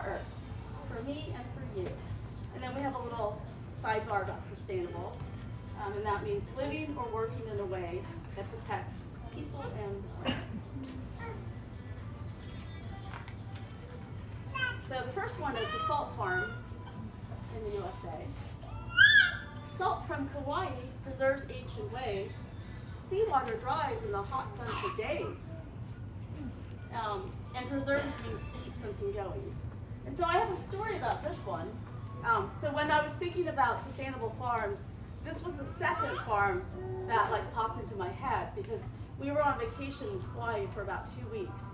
our earth, for me and for you. And then we have a little sidebar about sustainable, and that means living or working in a way that protects people and the earth. So the first one is a salt farm in the USA. Salt from Kauai preserves ancient ways. Seawater dries in the hot sun for days. And preserves means keep something going. And so I have a story about this one. So when I was thinking about sustainable farms, this was the second farm that popped into my head because we were on vacation in Hawaii for about 2 weeks.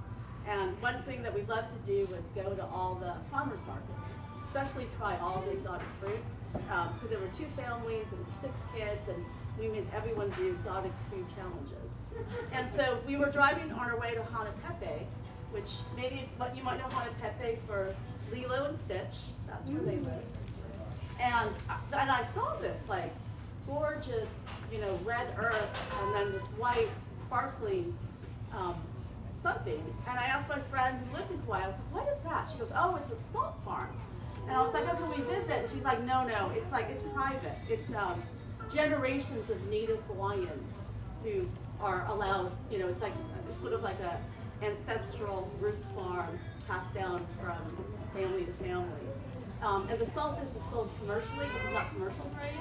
And one thing that we loved to do was go to all the farmers markets, especially try all the exotic fruit. Because there were 2 families and 6 kids, and we made everyone do exotic food challenges. And so we were driving on our way to Hanapepe, which maybe you might know Hanapepe for Lilo and Stitch. That's where they live. And I saw this gorgeous, red earth, and then this white, sparkling something. And I asked my friend who lived in Kauai, I was like, what is that? She goes, oh, it's a salt farm. And I was like, oh, can we visit? And she's like, no, it's private. It's generations of native Hawaiians who are allowed, it's sort of like a ancestral root farm passed down from family to family. And the salt isn't sold commercially because it's not commercial grade.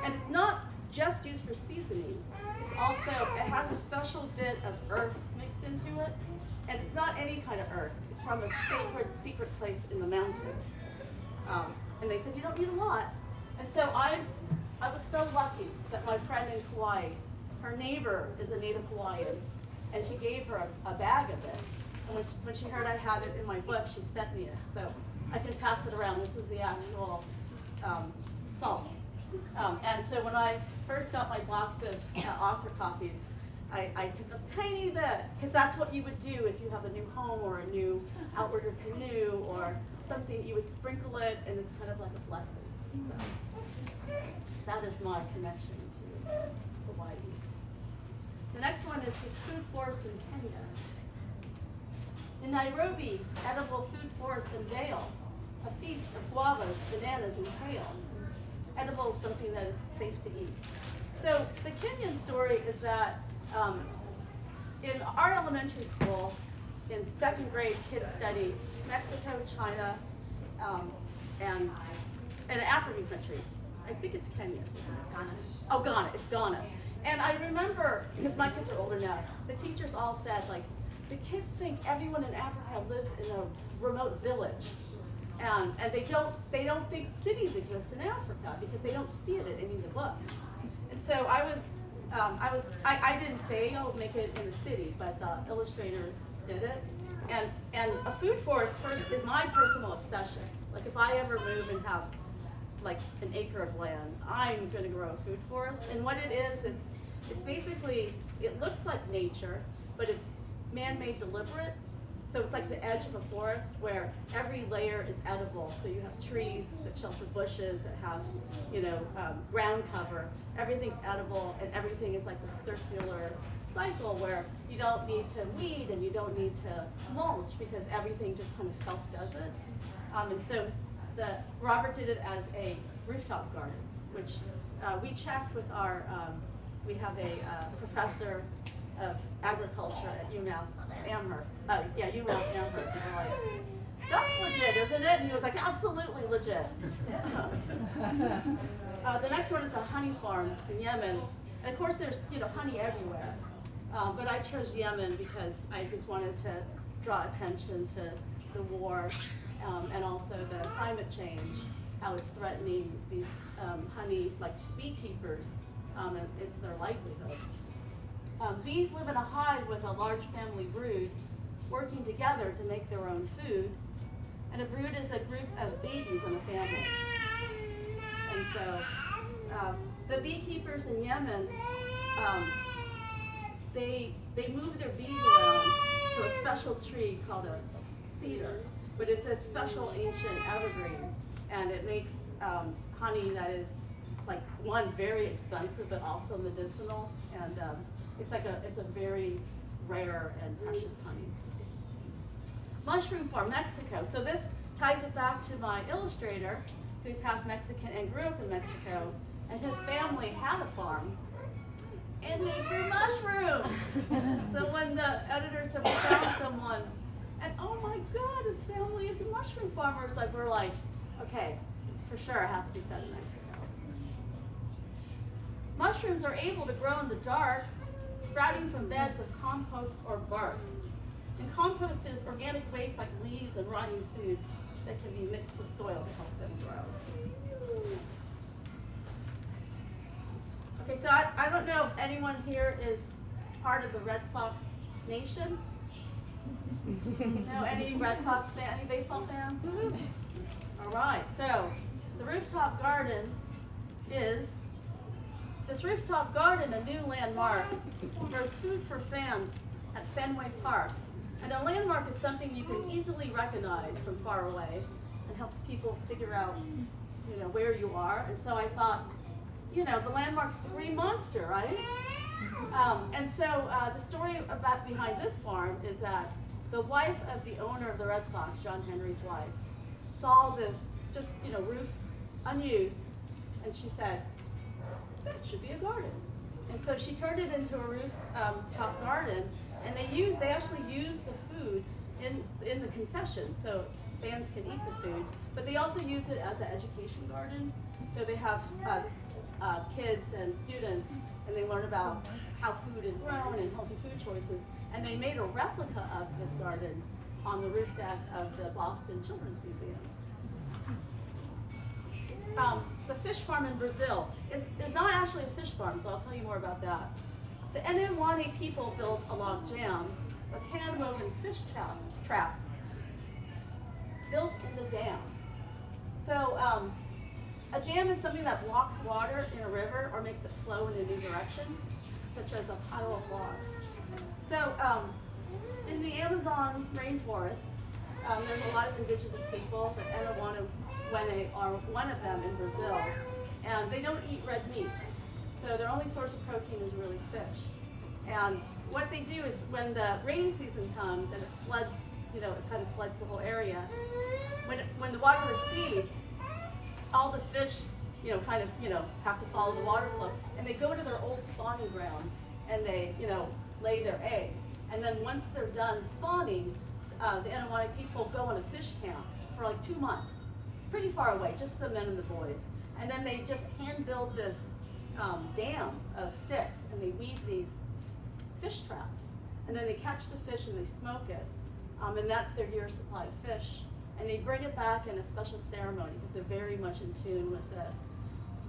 And it's not just used for seasoning. It's also, it has a special bit of earth mixed into it. And it's not any kind of earth. It's from a sacred, secret place in the mountain. And they said, you don't need a lot. And so I was so lucky that my friend in Kauai, her neighbor is a native Hawaiian, and she gave her a bag of it. And when she heard I had it in my book, she sent me it. So I can pass it around. This is the actual salt. And so when I first got my box of author copies, I took a tiny bit, because that's what you would do if you have a new home or a new outrigger canoe or something. You would sprinkle it, and it's kind of like a blessing. So that is my connection to Hawaii. The next one is this food forest in Kenya. In Nairobi, edible food forest unveil, a feast of guavas, bananas, and kale. Edible is something that is safe to eat. So the Kenyan story is that in our elementary school, in 2nd grade, kids study Mexico, China, and an African country. I think it's Kenya. Ghana. Oh, Ghana. It's Ghana. And I remember, because my kids are older now, the teachers all said, the kids think everyone in Africa lives in a remote village. And they don't think cities exist in Africa because they don't see it in any of the books. And so I didn't say I'll make it in the city, but the illustrator did it. And a food forest is my personal obsession. If I ever move and have an acre of land, I'm going to grow a food forest. And what it is, it's basically, it looks like nature, but it's man-made deliberate. So it's like the edge of a forest where every layer is edible. So you have trees that shelter bushes that have, ground cover. Everything's edible, and everything is like a circular cycle where you don't need to weed and you don't need to mulch because everything just kind of self-does it. And so Robert did it as a rooftop garden, which we checked with our, we have a professor of agriculture at UMass Amherst. UMass Amherst. And we're like, that's legit, isn't it? And he was like, absolutely legit. The next one is a honey farm in Yemen. And of course there's honey everywhere. But I chose Yemen because I just wanted to draw attention to the war and also the climate change, how it's threatening these honey, beekeepers, and it's their livelihood. Bees live in a hive with a large family brood, working together to make their own food. And a brood is a group of babies in a family. And so the beekeepers in Yemen, they move their bees around to a special tree called a cedar. But it's a special ancient evergreen, and it makes honey that is one, very expensive, but also medicinal. And it's a very rare and precious honey. Mushroom farm, Mexico. So this ties it back to my illustrator, who's half Mexican and grew up in Mexico, and his family had a farm, and they grew mushrooms. So when the editors have found someone, and oh my God, his family is mushroom farmers, like we're like, okay, for sure it has to be set in Mexico. Mushrooms are able to grow in the dark, sprouting from beds of compost or bark. And compost is organic waste like leaves and rotting food that can be mixed with soil to help them grow. Okay, so I don't know if anyone here is part of the Red Sox nation. No, any Red Sox any baseball fans? All right, so the rooftop garden is, this rooftop garden, a new landmark, grows food for fans at Fenway Park. And a landmark is something you can easily recognize from far away and helps people figure out, where you are. And so I thought, the landmark's the Green Monster, right? And so the story behind this farm is that the wife of the owner of the Red Sox, John Henry's wife, saw this just, roof unused, and she said, that should be a garden. And so she turned it into a rooftop garden, and they actually use the food in the concession, so fans can eat the food, but they also use it as an education garden. So they have kids and students, and they learn about how food is grown and healthy food choices. And they made a replica of this garden on the roof deck of the Boston Children's Museum. The fish farm in Brazil is not actually a fish farm, so I'll tell you more about that. The Enuane people built a log jam with hand-woven fish traps built in the dam. So a jam is something that blocks water in a river or makes it flow in a new direction, such as a pile of logs. So in the Amazon rainforest, there's a lot of indigenous people. The Enuane are one of them in Brazil, and they don't eat red meat. So their only source of protein is really fish. And what they do is when the rainy season comes and it floods, it kind of floods the whole area, when the water recedes, all the fish, have to follow the water flow, and they go to their old spawning grounds and they, lay their eggs. And then once they're done spawning, the Enuane people go on a fish camp for like 2 months, pretty far away, just the men and the boys. And then they just hand build this dam of sticks, and they weave these fish traps. And then they catch the fish and they smoke it. And that's their year's supply of fish. And they bring it back in a special ceremony because they're very much in tune with the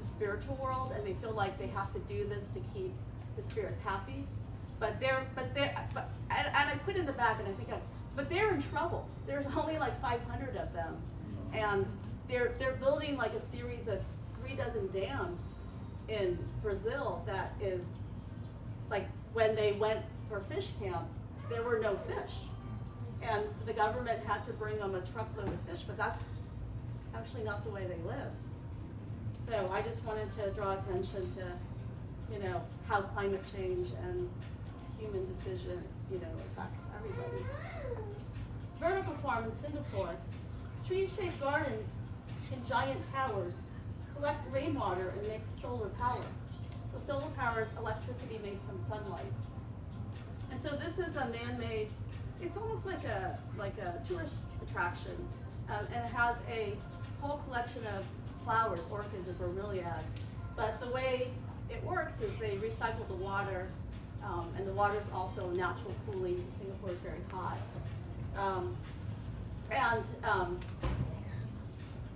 spiritual world, and they feel like they have to do this to keep the spirits happy. And I put in the back, and I think but they're in trouble. There's only like 500 of them, and they're building like a series of 3 dozen dams in Brazil that is like when they went for fish camp, there were no fish. And the government had to bring them a truckload of fish, but that's actually not the way they live. So I just wanted to draw attention to, how climate change and human decision, affects everybody. Vertical farm in Singapore. Tree-shaped gardens in giant towers collect rainwater and make solar power. So solar power is electricity made from sunlight. And so this is a man-made, it's almost like a tourist attraction, and it has a whole collection of flowers, orchids, and bromeliads. But the way it works is they recycle the water, and the water is also natural cooling. Singapore is very hot.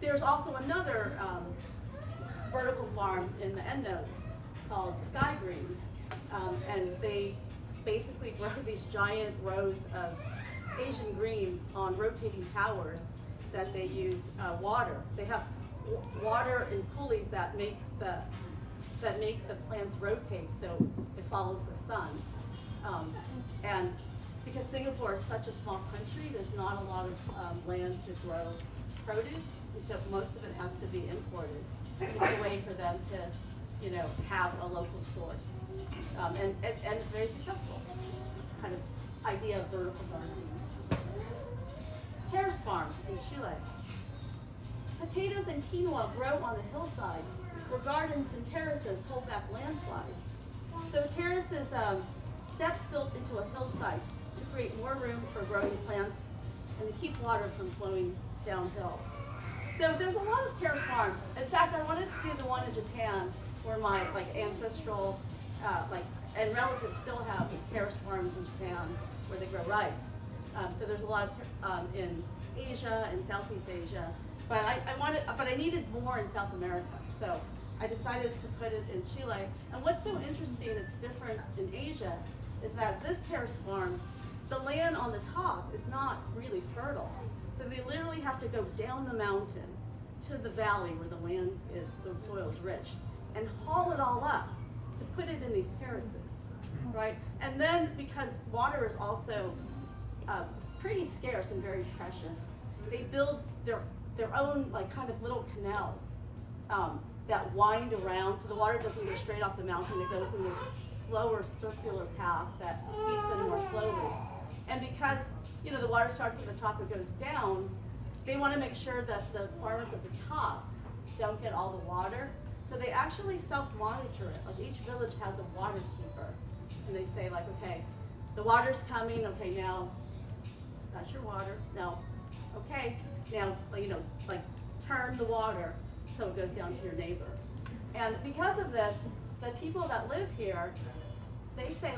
There's also another vertical farm in the Endnotes called Sky Greens, and they basically grow these giant rows of Asian greens on rotating towers that they use water. They have water and pulleys that make the plants rotate, so it follows the sun. And because Singapore is such a small country, there's not a lot of land to grow produce, and so most of it has to be imported. It's a way for them to, have a local source, and it's very successful. This kind of idea of vertical gardening. terrace farm in Chile. Potatoes and quinoa grow on the hillside, where gardens and terraces hold back landslides. So terraces, steps built into a hillside to create more room for growing plants and to keep water from flowing downhill. So there's a lot of terrace farms. In fact, I wanted to do the one in Japan where my ancestral and relatives still have terrace farms in Japan where they grow rice. So there's a lot of in Asia and Southeast Asia. But I needed more in South America. So I decided to put it in Chile. And what's so interesting, it's different in Asia, is that this terrace farm, the land on the top is not really fertile. So they literally have to go down the mountain to the valley where the land is, the soil is rich, and haul it all up to put it in these terraces, right? And then because water is also pretty scarce and very precious, they build their own kind of little canals that wind around, so the water doesn't go straight off the mountain. It goes in this slower circular path that seeps in more slowly. And because the water starts at the top and goes down, they want to make sure that the farmers at the top don't get all the water. So they actually self-monitor it. Like each village has a water keeper, and they say okay, the water's coming. Okay, now that's your water. No, okay, now turn the water so it goes down to your neighbor. And because of this, the people that live here, they say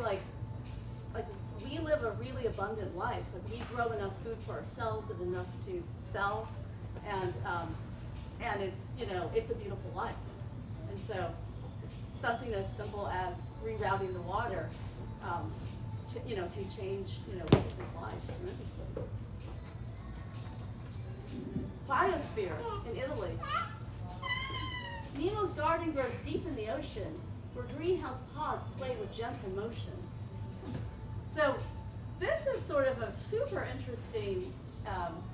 we live a really abundant life. We grow enough food for ourselves and enough to sell, and it's it's a beautiful life. And so something as simple as rerouting the water, can change people's lives tremendously. Biosphere in Italy. Nemo's garden grows deep in the ocean, where greenhouse pods sway with gentle motion. So this is sort of a super interesting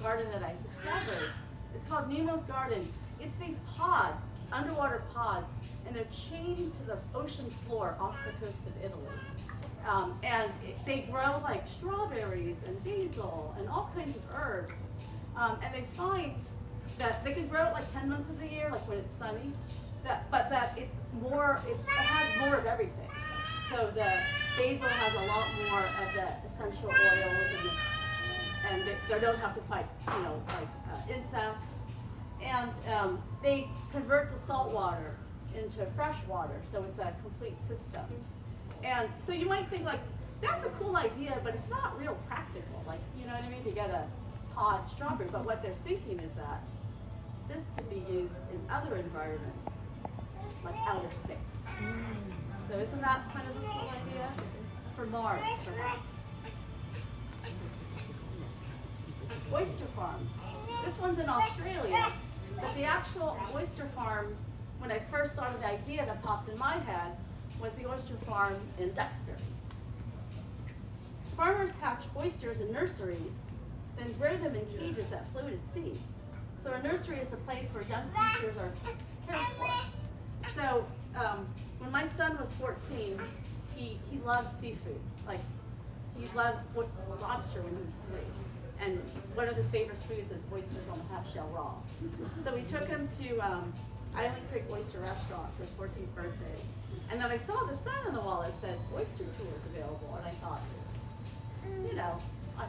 garden that I discovered. It's called Nemo's Garden. It's these pods, underwater pods, and they're chained to the ocean floor off the coast of Italy. And they grow like strawberries and basil and all kinds of herbs. And they find that they can grow it 10 months of the year, when it's sunny, but that it has more of everything. So the basil has a lot more of the essential oils, and they don't have to fight, insects. And they convert the salt water into fresh water, so it's a complete system. And so you might think that's a cool idea, but it's not real practical. You know what I mean? To get a pod strawberry, but what they're thinking is that this could be used in other environments, like outer space. So isn't that kind of a cool idea? For Mars, perhaps. Oyster farm. This one's in Australia, but the actual oyster farm, when I first thought of the idea that popped in my head, was the oyster farm in Duxbury. Farmers hatch oysters in nurseries, then grow them in cages that float at sea. So a nursery is a place where young creatures are cared for. So when my son was 14, he loves seafood. He loved lobster when he was 3. And one of his favorite foods is oysters on the half shell raw. So we took him to Island Creek Oyster Restaurant for his 14th birthday. And then I saw the sign on the wall that said oyster tours available. And I thought,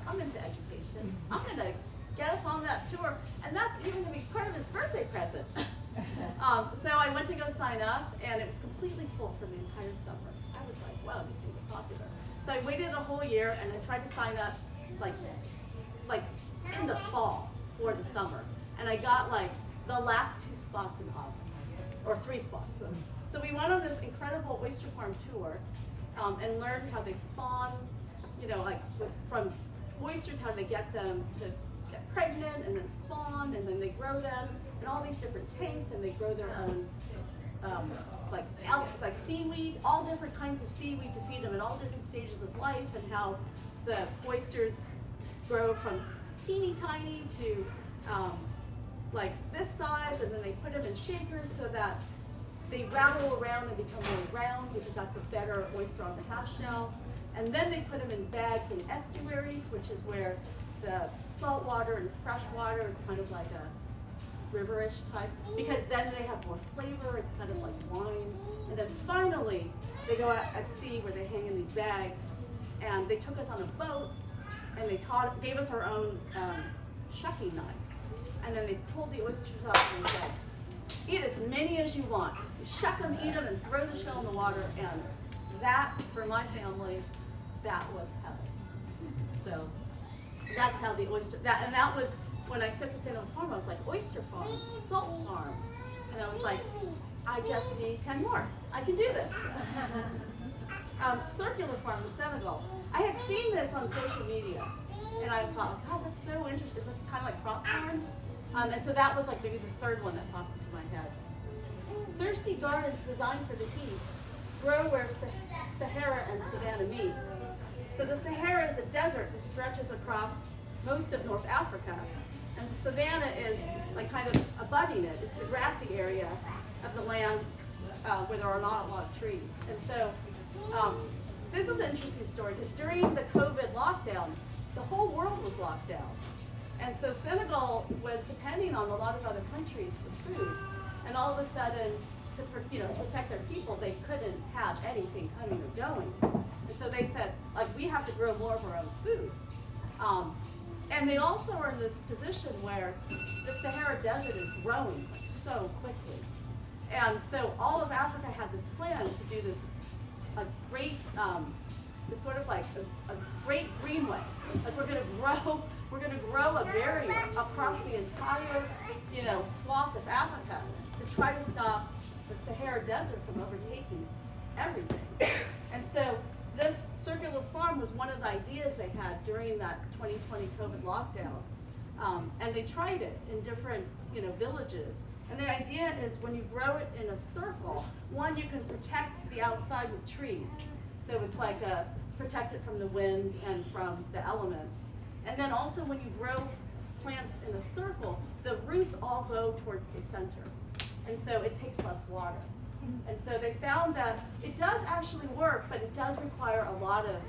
I'm into education. I'm going to get us on that tour. And that's even going to be part of his birthday present. So I went to go sign up, and it was completely full for the entire summer. I was like, wow, these things are popular. So I waited a whole year, and I tried to sign up like in the fall for the summer. And I got the last 2 spots in August, or 3 spots. So we went on this incredible oyster farm tour and learned how they spawn, from oysters, how they get them to get pregnant and then spawn, and then they grow them in all these different tanks, and they grow their own seaweed, all different kinds of seaweed to feed them in all different stages of life, and how the oysters grow from teeny tiny to this size, and then they put them in shakers so that they rattle around and become more round, because that's a better oyster on the half shell. And then they put them in bags in estuaries, which is where the salt water and fresh water. It's kind of like a riverish type, because then they have more flavor. It's kind of like wine. And then finally, they go out at sea where they hang in these bags, and they took us on a boat, and they gave us our own shucking knife. And then they pulled the oysters up and said, eat as many as you want. You shuck them, eat them, and throw the shell in the water. And that, for my family, that was heaven. So that's how the oyster, and that was, when I said sustainable farm, I was like, oyster farm, salt farm. And I was like, I just need 10 more. I can do this. Circular farm in Senegal. I had seen this on social media. And I thought, God, that's so interesting. It's kind of like crop farms. And so that was like maybe the third one that popped into my head. Thirsty gardens designed for the heat grow where Sahara and Savannah meet. So the Sahara is a desert that stretches across most of North Africa. And the Savannah is like kind of abutting it. It's the grassy area of the land where there are not a lot of trees. And so this is an interesting story because during the COVID lockdown, the whole world was locked down. And so Senegal was depending on a lot of other countries for food. And all of a sudden, to protect their people, they couldn't have anything coming or going. And so they said, like, we have to grow more of our own food. And they also are in this position where the Sahara Desert is growing like so quickly. And so all of Africa had this plan to do this great, this sort of like a great greenway. Like we're gonna grow a barrier across the entire, swath of Africa to try to stop the Sahara Desert from overtaking everything. And so this circular farm was one of the ideas they had during that 2020 COVID lockdown. And they tried it in different, villages. And the idea is when you grow it in a circle, one, you can protect the outside with trees. So it's like protect it from the wind and from the elements. And then also when you grow plants in a circle, the roots all go towards the center. And so it takes less water. And so they found that it does actually work, but it does require a lot of,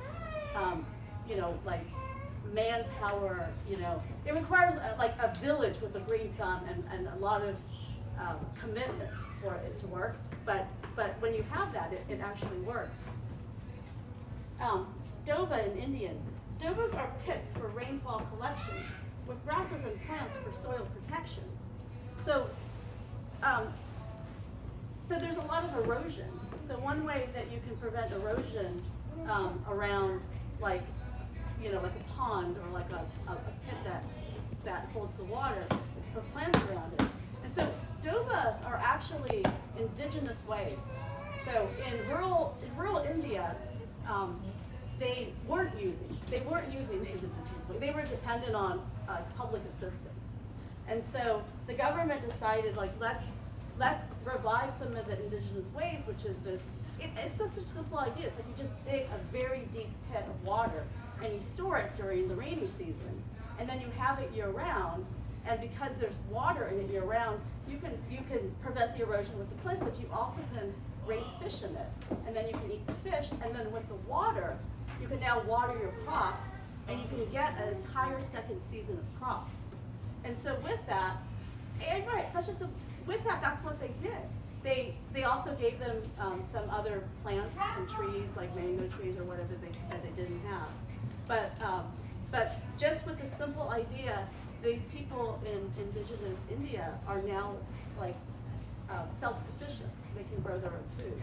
like manpower, It requires like a village with a green thumb and a lot of commitment for it to work. But when you have that, it actually works. Doba in Indian. Dobas are pits for rainfall collection with grasses and plants for soil protection. So there's a lot of erosion. So one way that you can prevent erosion around like a pond or like a pit that holds the water is put plants around it. And so dobas are actually indigenous ways. So in rural India, they weren't using these indigenous ways. They were dependent on public assistance. And so the government decided, like, let's revive some of the indigenous ways, which is this, it's such a simple idea. It's like you just dig a very deep pit of water and you store it during the rainy season. And then you have it year round, and because there's water in it year round, you can prevent the erosion with the plants, but you also can raise fish in it. And then you can eat the fish, and then with the water, you can now water your crops, and you can get an entire second season of crops. And so with that, that's what they did. They also gave them some other plants and trees, like mango trees or whatever that they didn't have. But just with the simple idea, these people in indigenous India are now like self-sufficient. They can grow their own food.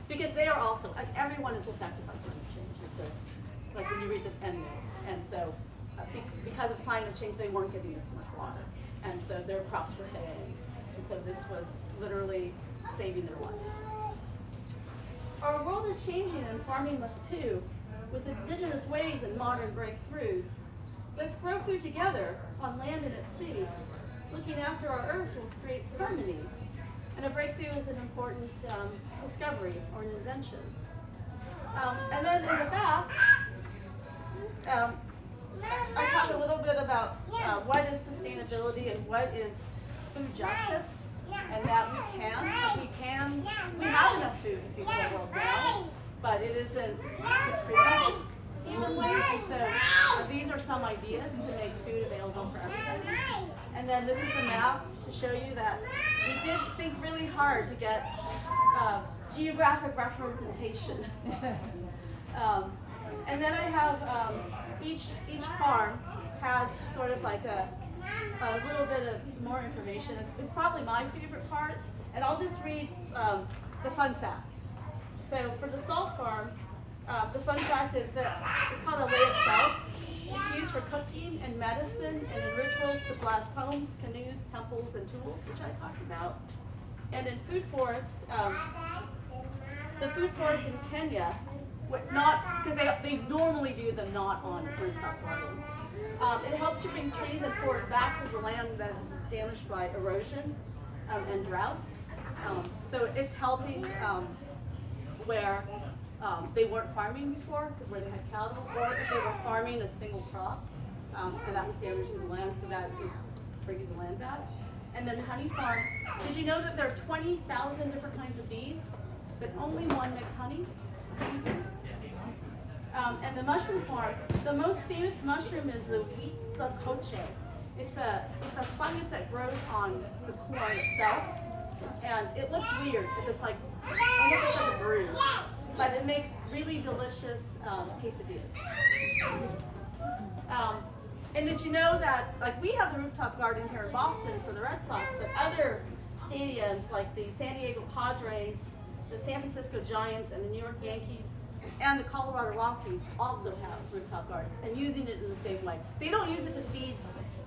Because they are also, like, everyone is affected by climate change. Like when you read the end note. And so because of climate change, they weren't getting as much water. And so their crops were failing. And so this was literally saving their life. Our world is changing and farming must too, with indigenous ways and modern breakthroughs. Let's grow food together on land and at sea. Looking after our earth will create harmony. And a breakthrough is an important discovery or an invention. And then in the back, I talk a little bit about what is sustainability and what is food justice, and that we have enough food to feed the world now, but it isn't distributed even ways. And so these are some ideas to make food available for everybody. And then this is the map to show you that we did think really hard to get geographic representation. And then I have each farm has sort of like a little bit of more information. It's probably my favorite part, and I'll just read the fun fact. So for the salt farm, the fun fact is that it's called a lei of salt. It's used for cooking and medicine and in rituals to bless homes, canoes, temples, and tools, which I talked about. And in food forest, the food forest in Kenya, not because they normally do them not on rooftop gardens. It helps to bring trees and forests back to the land that is damaged by erosion and drought. So it's helping where they weren't farming before, because where they had cattle, or if they were farming a single crop, and that was damaging the land, so that is bringing the land back. And then the honey farm, did you know that there are 20,000 different kinds of bees, but only one makes honey? And the mushroom farm, the most famous mushroom is the wheat coche. It's a fungus that grows on the corn itself, and it looks weird because it's like almost looks like a bruise, but it makes really delicious quesadillas. And did you know that, like, we have the rooftop garden here in Boston for the Red Sox, but other stadiums like the San Diego Padres, the San Francisco Giants, and the New York Yankees, and the Colorado Rockies also have rooftop gardens, and using it in the same way. They don't use it to feed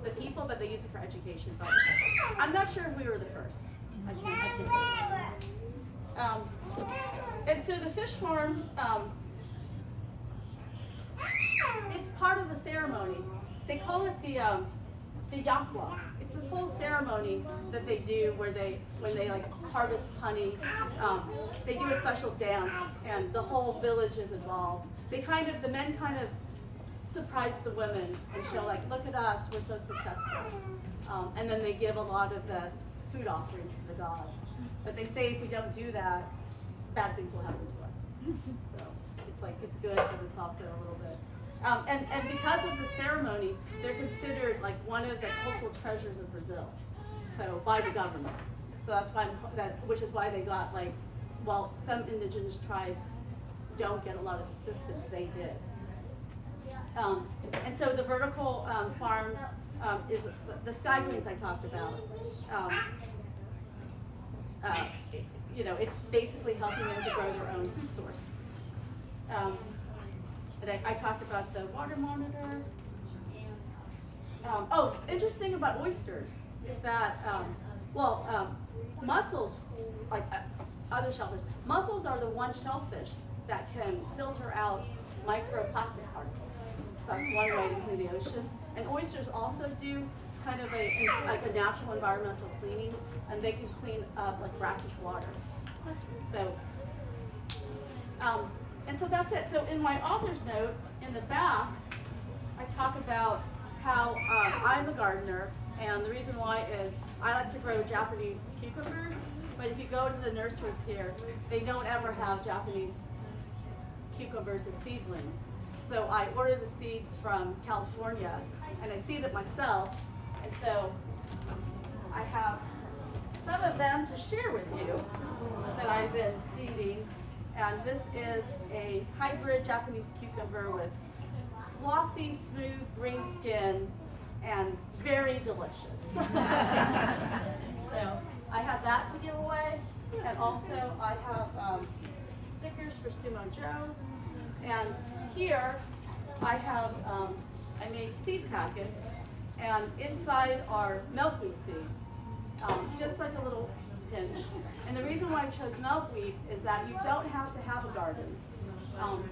the people, but they use it for education. But I'm not sure if we were the first. I can't and so the fish farm, it's part of the ceremony. They call it the yakwa. It's this whole ceremony that they do where when they like harvest honey, they do a special dance, and the whole village is involved. The men kind of surprise the women and show, like, look at us, we're so successful. And then they give a lot of the food offerings to the gods. But they say if we don't do that, bad things will happen to us. So it's like, it's good, but it's also a little bit. And because of the ceremony, they're considered like one of the cultural treasures of Brazil, so by the government. So that's why, which is why they got, like, well, some indigenous tribes don't get a lot of assistance, they did. And so the vertical farm is the side greens I talked about. It's basically helping them to grow their own food source. I talked about the water monitor. Interesting about oysters is that, mussels, like other shellfish, mussels are the one shellfish that can filter out microplastic particles. So that's one way to clean the ocean. And oysters also do kind of a natural environmental cleaning, and they can clean up like brackish water. And so that's it. So in my author's note, in the back, I talk about how I'm a gardener, and the reason why is I like to grow Japanese cucumbers, but if you go to the nurseries here, they don't ever have Japanese cucumbers as seedlings. So I order the seeds from California, and I seed it myself, and so I have some of them to share with you that I've been seeding. And this is a hybrid Japanese cucumber with glossy, smooth, green skin, and very delicious. So I have that to give away, and also I have stickers for Sumo Joe. And here I have, I made seed packets, and inside are milkweed seeds, just like a little pinch. And the reason why I chose milkweed is that you don't have to have a garden.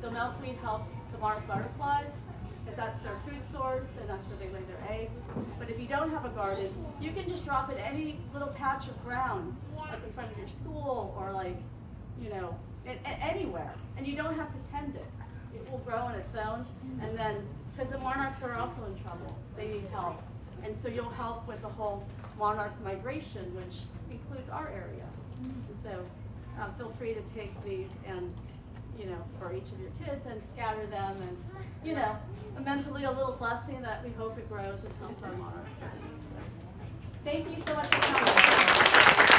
The milkweed helps the monarch butterflies, because that's their food source and that's where they lay their eggs. But if you don't have a garden, you can just drop it any little patch of ground, like in front of your school or like, anywhere. And you don't have to tend it. It will grow on its own. And then, because the monarchs are also in trouble, they need help. And so you'll help with the whole monarch migration, which includes our area. And so feel free to take these and you know, for each of your kids and scatter them, and, you know, mentally a little blessing that we hope it grows and helps our monarch friends. Thank you so much for coming.